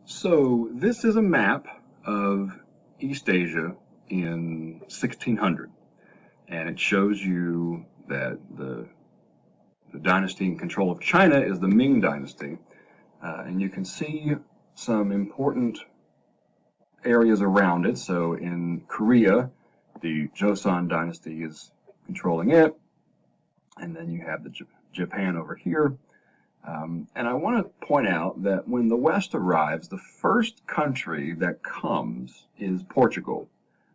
So this is a map of East Asia in 1600, and it shows you that the dynasty in control of China is the Ming dynasty, and you can see some important areas around it. So in Korea, the Joseon dynasty is controlling it, and then you have the Japan over here. And I want to point out that when the West arrives, the first country that comes is Portugal.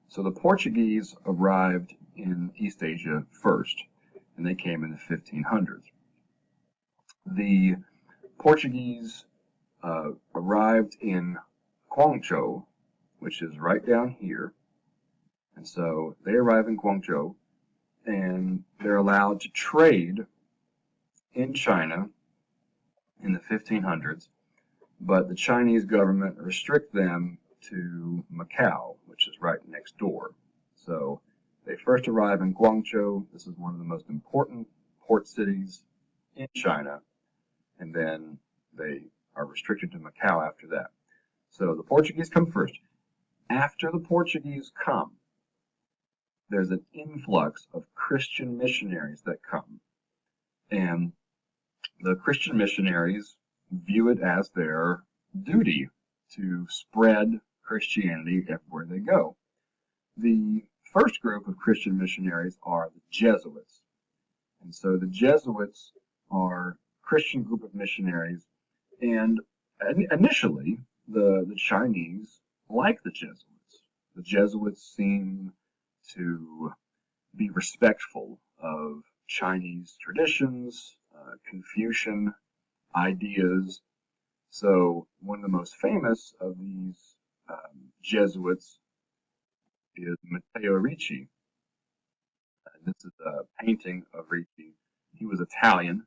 So the Portuguese arrived in East Asia first, and they came in the 1500s. The Portuguese arrived in Guangzhou, which is right down here. And so they arrive in Guangzhou, and they're allowed to trade in China in the 1500s, but the Chinese government restrict them to Macau, which is right next door. So they first arrive in Guangzhou. This is one of the most important port cities in China, and then they are restricted to Macau after that. So the Portuguese come first. After the Portuguese come, there's an influx of Christian missionaries that come. And the Christian missionaries view it as their duty to spread Christianity everywhere they go. The first group of Christian missionaries are the Jesuits. And so the Jesuits are a Christian group of missionaries, and initially the Chinese like the Jesuits. The Jesuits seem to be respectful of Chinese traditions, Confucian ideas. So one of the most famous of these Jesuits is Matteo Ricci. This is a painting of Ricci. He was Italian,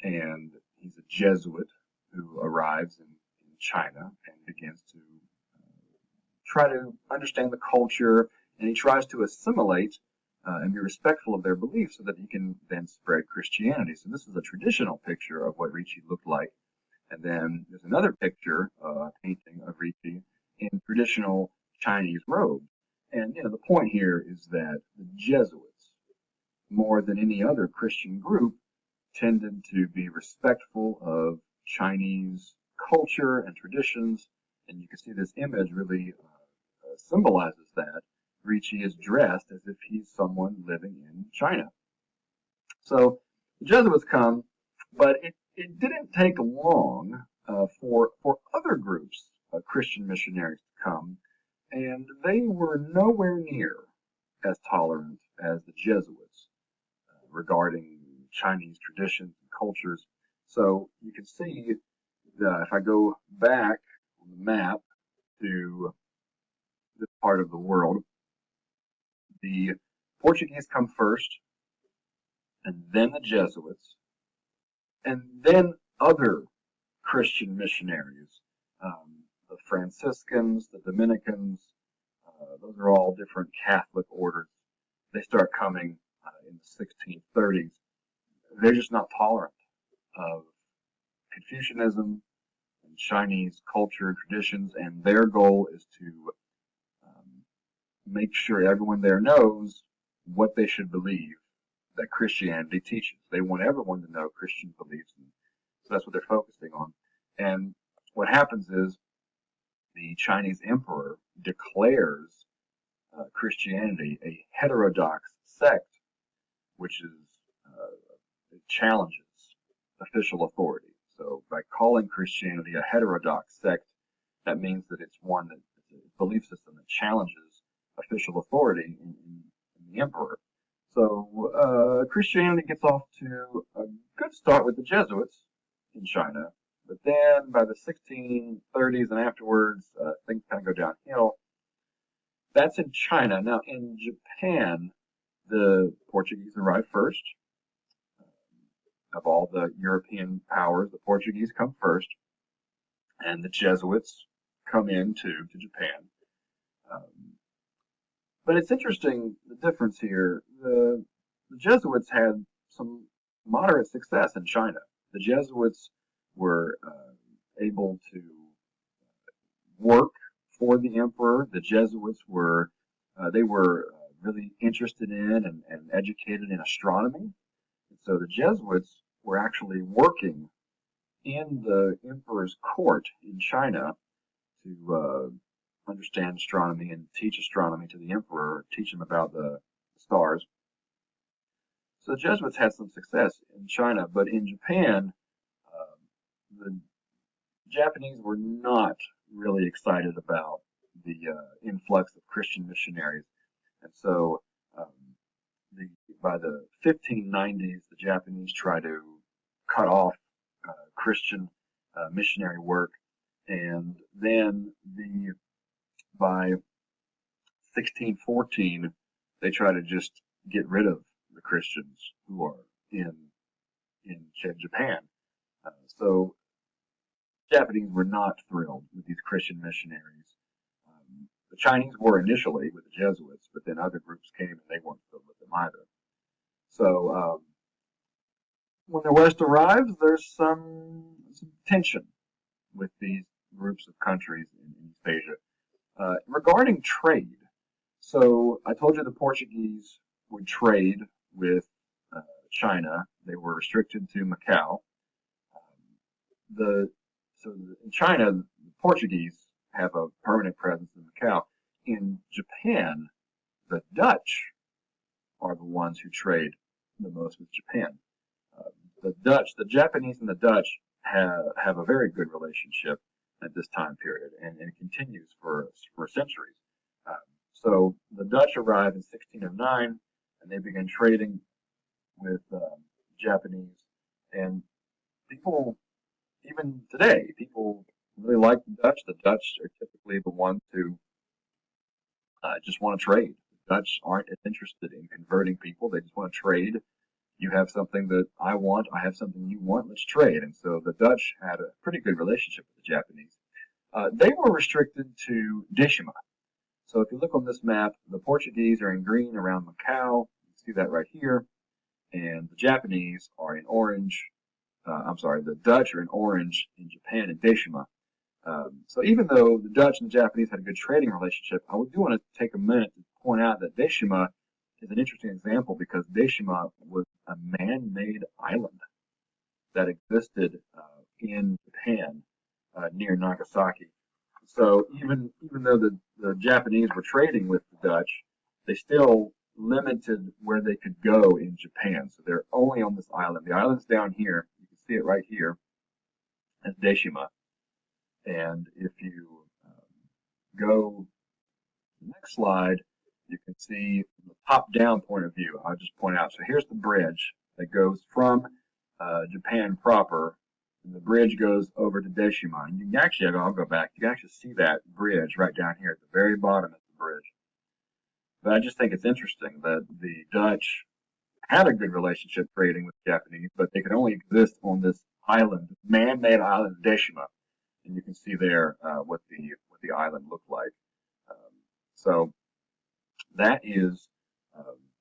and he's a Jesuit who arrives in China and begins to try to understand the culture, and he tries to assimilate and be respectful of their beliefs so that he can then spread Christianity. So this is a traditional picture of what Ricci looked like. And then there's another picture, painting of Ricci in traditional Chinese robes. And the point here is that the Jesuits, more than any other Christian group, tended to be respectful of Chinese culture and traditions. And you can see this image really symbolizes that. Ricci is dressed as if he's someone living in China. So the Jesuits come, but it didn't take long for other groups of Christian missionaries to come, and they were nowhere near as tolerant as the Jesuits regarding Chinese traditions and cultures. So you can see that if I go back on the map to this part of the world, the Portuguese come first, and then the Jesuits, and then other Christian missionaries. The Franciscans, the Dominicans, those are all different Catholic orders. They start coming in the 1630s. They're just not tolerant of Confucianism and Chinese culture and traditions, and their goal is to make sure everyone there knows what they should believe that Christianity teaches. They want everyone to know Christian beliefs, and so that's what they're focusing on. And what happens is the Chinese emperor declares Christianity a heterodox sect, which is it challenges official authority. So by calling Christianity a heterodox sect, that means that it's one that it's a belief system that challenges official authority in the emperor. So Christianity gets off to a good start with the Jesuits in China, but then by the 1630s and afterwards, things kind of go downhill. That's in China. Now in Japan, the Portuguese arrive first. Of all the European powers, the Portuguese come first, and the Jesuits come in to Japan. But it's interesting, the difference here. The Jesuits had some moderate success in China. The Jesuits were able to work for the emperor. The Jesuits were they were really interested in and educated in astronomy. And so the Jesuits were actually working in the emperor's court in China to understand astronomy and teach astronomy to the emperor, teach him about the stars. So the Jesuits had some success in China, but in Japan, the Japanese were not really excited about the influx of Christian missionaries, and so um, by the 1590s, the Japanese tried to cut off Christian missionary work, and then by 1614 they try to just get rid of the Christians who are in Japan. So Japanese were not thrilled with these Christian missionaries. The Chinese were initially with the Jesuits, but then other groups came and they weren't thrilled with them either. So when the West arrives, there's some tension with these groups of countries in East Asia regarding trade. So I told you the Portuguese would trade with China. They were restricted to Macau. The so in China, the Portuguese have a permanent presence in Macau. In Japan, the Dutch are the ones who trade the most with Japan. The Japanese and the Dutch have a very good relationship at this time period, and it continues for centuries. So the Dutch arrived in 1609, and they began trading with Japanese, and people, even today, people really like the Dutch. The Dutch are typically the ones who just want to trade. The Dutch aren't as interested in converting people. They just want to trade. You have something that I want, I have something you want, let's trade. And so the Dutch had a pretty good relationship with the Japanese. They were restricted to Deshima. So if you look on this map, the Portuguese are in green around Macau. You see that right here. And the Japanese are in orange. I'm sorry, the Dutch are in orange in Japan and Deshima. So even though the Dutch and the Japanese had a good trading relationship, I do want to take a minute to point out that Deshima is an interesting example because Deshima was a man-made island that existed in Japan near Nagasaki. So even though the Japanese were trading with the Dutch, they still limited where they could go in Japan. So they're only on this island. The island's down here. You can see it right here as Deshima. And if you go to the next slide, you can see from the top-down point of view. I'll just point out. So here's the bridge that goes from Japan proper, and the bridge goes over to Deshima. And you can actually, I'll go back. You can actually see that bridge right down here at the very bottom of the bridge. But I just think it's interesting that the Dutch had a good relationship trading with the Japanese, but they could only exist on this island, man-made island, Deshima. And you can see there what the island looked like. So that is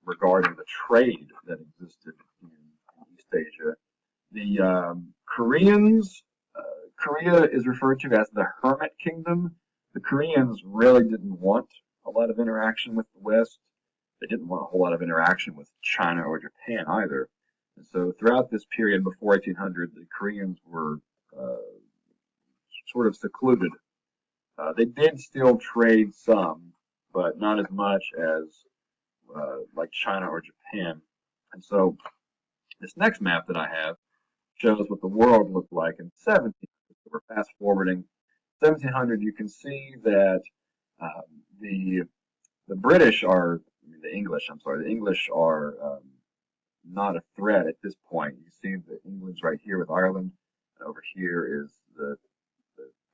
regarding the trade that existed in East Asia. The Koreans, Korea is referred to as the Hermit Kingdom. The Koreans really didn't want a lot of interaction with the West. They didn't want a whole lot of interaction with China or Japan either. And so throughout this period before 1800, the Koreans were sort of secluded. They did still trade some, but not as much as like China or Japan. And so this next map that I have shows what the world looked like in 1700. So we're fast forwarding 1700. You can see that the British are, I mean, the English, I'm sorry, the English are not a threat at this point. You see that England's right here with Ireland, and over here is the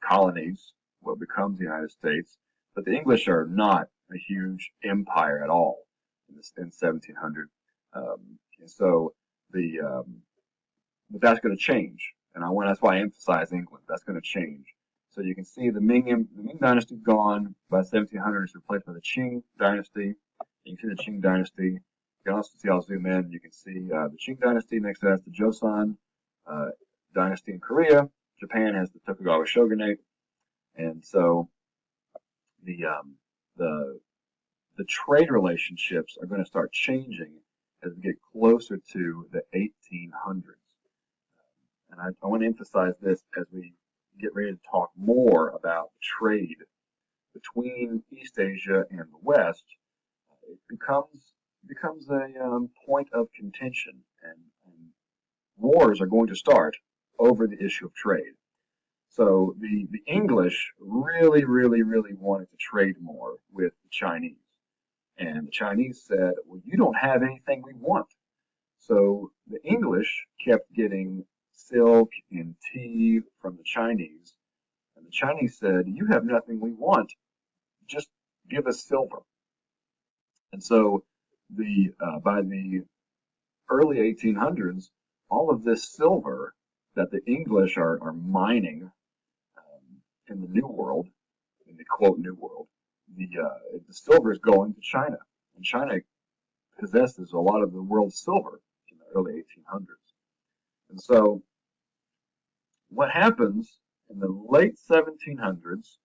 colonies, what becomes the United States. But the English are not a huge empire at all in 1700. And so but that's going to change. And that's why I emphasize England. That's going to change. So you can see the Ming dynasty gone by 1700. It's replaced by the Qing dynasty. You can see the Qing dynasty. You can also see, I'll zoom in, you can see the Qing dynasty. Next to that's the Joseon dynasty in Korea. Japan has the Tokugawa shogunate. And so the the the trade relationships are going to start changing as we get closer to the 1800s. And I want to emphasize this as we get ready to talk more about trade between East Asia and the West. It becomes a point of contention, and wars are going to start over the issue of trade. So the English really, really, really wanted to trade more with the Chinese. And the Chinese said, well, you don't have anything we want. So the English kept getting silk and tea from the Chinese. And the Chinese said, you have nothing we want. Just give us silver. And so by the early 1800s, all of this silver that the English are mining in the New World, in the quote New World, the silver is going to China, and China possesses a lot of the world's silver in the early 1800s. And so, what happens in the late 1700s?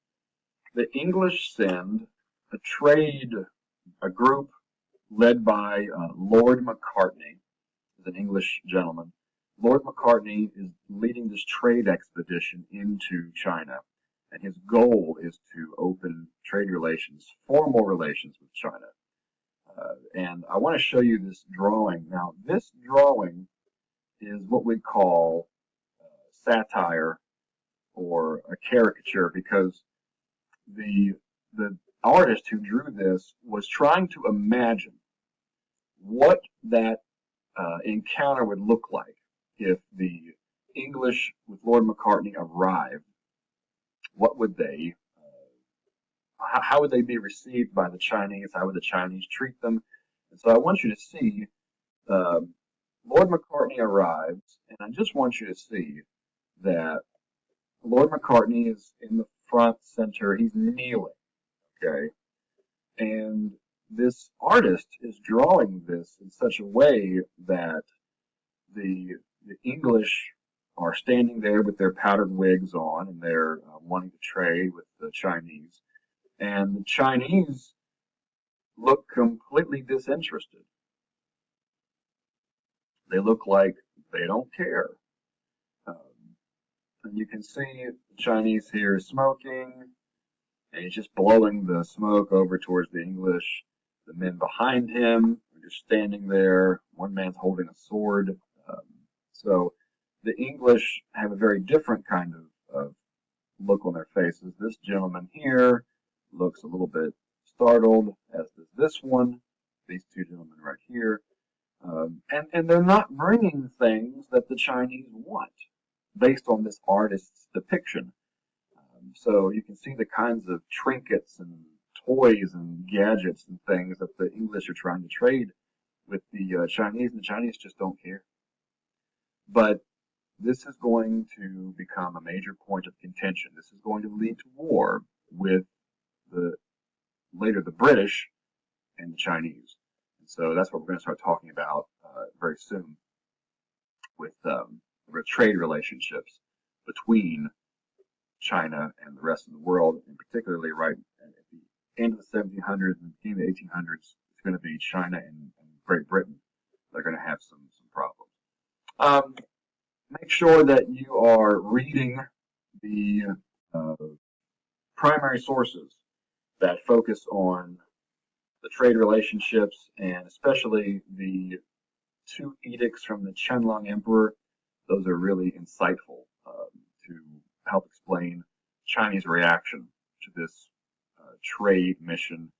The English send a group led by Lord Macartney, who's an English gentleman. Lord Macartney is leading this trade expedition into China, and his goal is to open trade relations, formal relations with China. And I want to show you this drawing. Now, this drawing is what we call satire or a caricature, because the artist who drew this was trying to imagine what that encounter would look like if the English with Lord Macartney arrived. What would how would they be received by the Chinese? How would the Chinese treat them? And so I want you to see Lord Macartney arrives, and I just want you to see that Lord Macartney is in the front center. He's kneeling, okay? And this artist is drawing this in such a way that the English are standing there with their powdered wigs on, and they're wanting to trade with the Chinese. And the Chinese look completely disinterested. They look like they don't care. And you can see the Chinese here smoking, and he's just blowing the smoke over towards the English. The men behind him are just standing there. One man's holding a sword. So the English have a very different kind of look on their faces. This gentleman here looks a little bit startled, as does this one. These two gentlemen right here. And they're not bringing things that the Chinese want based on this artist's depiction. So you can see the kinds of trinkets and toys and gadgets and things that the English are trying to trade with the Chinese, and the Chinese just don't care. But this is going to become a major point of contention. This is going to lead to war with later the British and the Chinese. And so that's what we're going to start talking about very soon with trade relationships between China and the rest of the world, and particularly right at the end of the 1700s and beginning of the 1800s, it's going to be China and Great Britain that are going to have some problems. Make sure that you are reading the primary sources that focus on the trade relationships, and especially the two edicts from the Qianlong Emperor. Those are really insightful to help explain Chinese reaction to this trade mission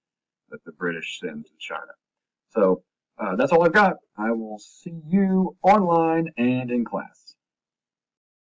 that the British send to China. So that's all I've got. I will see you online and in class.